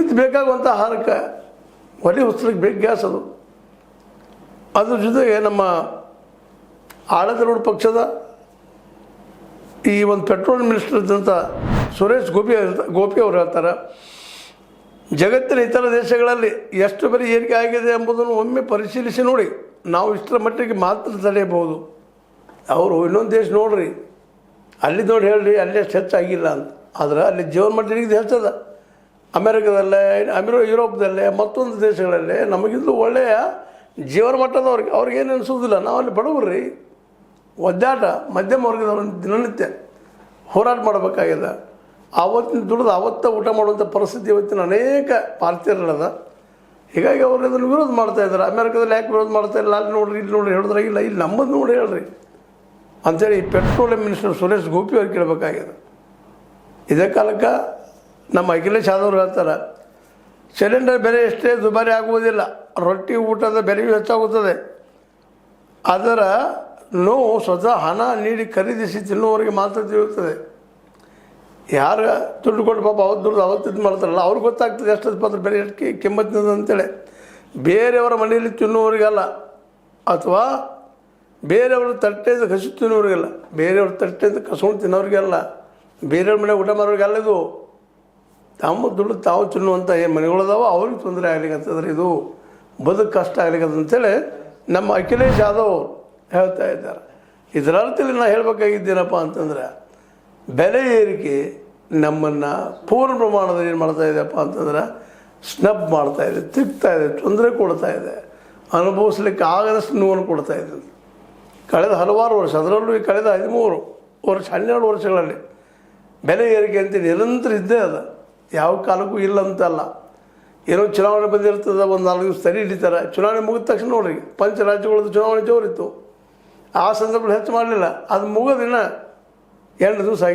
ಪ್ರತಿನಿತ್ಯ ಬೇಕಾಗುವಂಥ ಆಹಾರಕ್ಕೆ ಒಲೆ ಹೊಸಲಿಕ್ಕೆ ಬೇಕು ಗ್ಯಾಸ್ ಅದು. ಅದ್ರ ಜೊತೆಗೆ ನಮ್ಮ ಆಡಳಿತಾರೂಢ ಪಕ್ಷದ ಈ ಒಂದು ಪೆಟ್ರೋಲ್ ಮಿನಿಸ್ಟರ್ ಇದ್ದಂಥ ಸುರೇಶ್ ಗೋಪಿ ಅವರು ಹೇಳ್ತಾರೆ, ಜಗತ್ತಿನ ಇತರ ದೇಶಗಳಲ್ಲಿ ಎಷ್ಟು ಬರೀ ಏರಿಕೆ ಆಗಿದೆ ಎಂಬುದನ್ನು ಒಮ್ಮೆ ಪರಿಶೀಲಿಸಿ ನೋಡಿ, ನಾವು ಇಷ್ಟರ ಮಟ್ಟಿಗೆ ಮಾತ್ರ ತಡೆಯಬಹುದು. ಅವರು ಇನ್ನೊಂದು ದೇಶ ನೋಡ್ರಿ, ಅಲ್ಲಿ ನೋಡಿ ಹೇಳ್ರಿ ಅಲ್ಲಿ ಅಷ್ಟು ಹೆಚ್ಚಾಗಿಲ್ಲ ಅಂತ. ಆದರೆ ಅಲ್ಲಿ ಜೀವನ ಮಟ್ಟಿಗೆ ಹೆಚ್ಚದ. ಅಮೇರಿಕಾದಲ್ಲೇ ಯುರೋಪ್ದಲ್ಲೇ ಮತ್ತೊಂದು ದೇಶಗಳಲ್ಲೇ ನಮಗಿಂದು ಒಳ್ಳೆಯ ಜೀವನ ಮಟ್ಟದವ್ರಿಗೆ ಅವ್ರಿಗೇನು ಅನಿಸೋದಿಲ್ಲ. ನಾವಲ್ಲಿ ಬಡವ್ರಿ, ಒದ್ದಾಟ ಮಧ್ಯಮ ವರ್ಗದವ್ರ ದಿನನಿತ್ಯ ಹೋರಾಟ ಮಾಡಬೇಕಾಗಿದೆ. ಆವತ್ತಿನ ದುಡಿದು ಆವತ್ತ ಊಟ ಮಾಡುವಂಥ ಪರಿಸ್ಥಿತಿ ಇವತ್ತಿನ ಅನೇಕ ಭಾರತೀಯರಲ್ಲದ. ಹೀಗಾಗಿ ಅವರು ಇದನ್ನು ವಿರೋಧ ಮಾಡ್ತಾಯಿದ್ದಾರೆ. ಅಮೇರಿಕಾದಲ್ಲಿ ಯಾಕೆ ವಿರೋಧ ಮಾಡ್ತಾಯಿಲ್ಲ, ಅಲ್ಲಿ ನೋಡ್ರಿ ಇಲ್ಲಿ ನೋಡ್ರಿ ಹೇಳಿದ್ರಾಗಿಲ್ಲ, ಇಲ್ಲಿ ನಮ್ಮದು ನೋಡಿ ಹೇಳ್ರಿ ಅಂಥೇಳಿ ಈ ಪೆಟ್ರೋಲಿಯಂ ಮಿನಿಸ್ಟರ್ ಸುರೇಶ್ ಗೋಪಿ ಅವ್ರು ಕೇಳಬೇಕಾಗಿದೆ. ಇದೇ ಕಾಲಕ್ಕೆ ನಮ್ಮ ಅಖಿಲೇಶ್ ಯಾದವ್ ಹೇಳ್ತಾರೆ, ಸಿಲಿಂಡರ್ ಬೆಲೆ ಎಷ್ಟೇ ದುಬಾರಿ ಆಗುವುದಿಲ್ಲ, ರೊಟ್ಟಿ ಊಟದ ಬೆಲೆಯೂ ಹೆಚ್ಚಾಗುತ್ತದೆ. ಅದರ ನೋವು ಸ್ವತಃ ಹಣ ನೀಡಿ ಖರೀದಿಸಿ ತಿನ್ನುವವರಿಗೆ ಮಾತ್ರ ತಿಳಿಯುತ್ತದೆ. ಯಾರು ದುಡ್ಡು ಕೊಟ್ಟು ಪಾಪ ಅವತ್ತು ದುಡ್ಡು ಅವತ್ತು ಇದು ಮಾಡ್ತಾರಲ್ಲ ಅವ್ರಿಗೆ ಗೊತ್ತಾಗ್ತದೆ ಎಷ್ಟೊತ್ತು ಪತ್ರ ಬೆಲೆ ಎಷ್ಟು ಕಿಮ್ಮತ್ತಿನದು ಅಂತೇಳಿ. ಬೇರೆಯವರ ಮನೆಯಲ್ಲಿ ತಿನ್ನುವವರಿಗಲ್ಲ, ಅಥವಾ ಬೇರೆಯವ್ರ ತಟ್ಟೆಯಿಂದ ಕಸಿ ತಿನ್ನೋರಿಗೆಲ್ಲ, ಬೇರೆಯವ್ರ ತಟ್ಟೆಯಿಂದ ಕಸ್ಕೊಂಡು ತಿನ್ನೋರಿಗೆಲ್ಲ, ಬೇರೆಯವ್ರ ಮನೆ ಊಟ ಮಾಡೋರಿಗೆಲ್ಲ. ಇದು ತಮ್ಮ ದುಡ್ಡು ತಾವು ತಿನ್ನುವಂಥ ಏನು ಮನೆಗಳದಾವ ಅವ್ರಿಗೆ ತೊಂದರೆ ಆಗ್ಲಿಕ್ಕಂತಂದ್ರೆ ಇದು ಬದುಕು ಕಷ್ಟ ಆಗ್ಲಿಕ್ಕಂತ ಅಂತೇಳಿ ನಮ್ಮ ಅಖಿಲೇಶ್ ಯಾದವ್ ಹೇಳ್ತಾ ಇದ್ದಾರೆ. ಇದರ ಅರ್ಥದಲ್ಲಿ ನಾನು ಹೇಳಬೇಕಾಗಿದ್ದೇನಪ್ಪ ಅಂತಂದರೆ, ಬೆಲೆ ಏರಿಕೆ ನಮ್ಮನ್ನು ಪೂರ್ಣ ಪ್ರಮಾಣದಲ್ಲಿ ಏನು ಮಾಡ್ತಾಯಿದೆಯಪ್ಪ ಅಂತಂದ್ರೆ ಸ್ನಬ್ ಮಾಡ್ತಾಯಿದೆ, ತಿಕ್ತಾಯಿದೆ, ತೊಂದರೆ ಕೊಡ್ತಾಯಿದೆ, ಅನುಭವಿಸ್ಲಿಕ್ಕೆ ಆಗದಷ್ಟು ನೋವನ್ನು ಕೊಡ್ತಾಯಿದೆ. ಕಳೆದ ಹಲವಾರು ವರ್ಷ, ಅದರಲ್ಲೂ ಈ ಕಳೆದ 13 ವರ್ಷ 12 ವರ್ಷಗಳಲ್ಲಿ ಬೆಲೆ ಏರಿಕೆ ಅಂತ ನಿರಂತರ ಇದ್ದೇ ಅದ. ಯಾವ ಕಾಲಕ್ಕೂ ಇಲ್ಲ ಅಂತಲ್ಲ. ಏನೋ ಚುನಾವಣೆ ಬಂದಿರ್ತದೆ, ಒಂದು 4 ದಿವಸ ಸರಿ ಹಿಡಿತಾರೆ. ಚುನಾವಣೆ ಮುಗಿದ ತಕ್ಷಣ ನೋಡ್ರಿ ಪಂಚ ರಾಜ್ಯಗಳದ್ದು ಚುನಾವಣೆ ಜೋರಿತ್ತು. ಆ ಸಂದರ್ಭದಲ್ಲಿ ಹೆಚ್ಚು ಮಾಡಲಿಲ್ಲ. ಅದು ಮುಗೋದಿನ 2 ದಿವಸ ಆಗಿ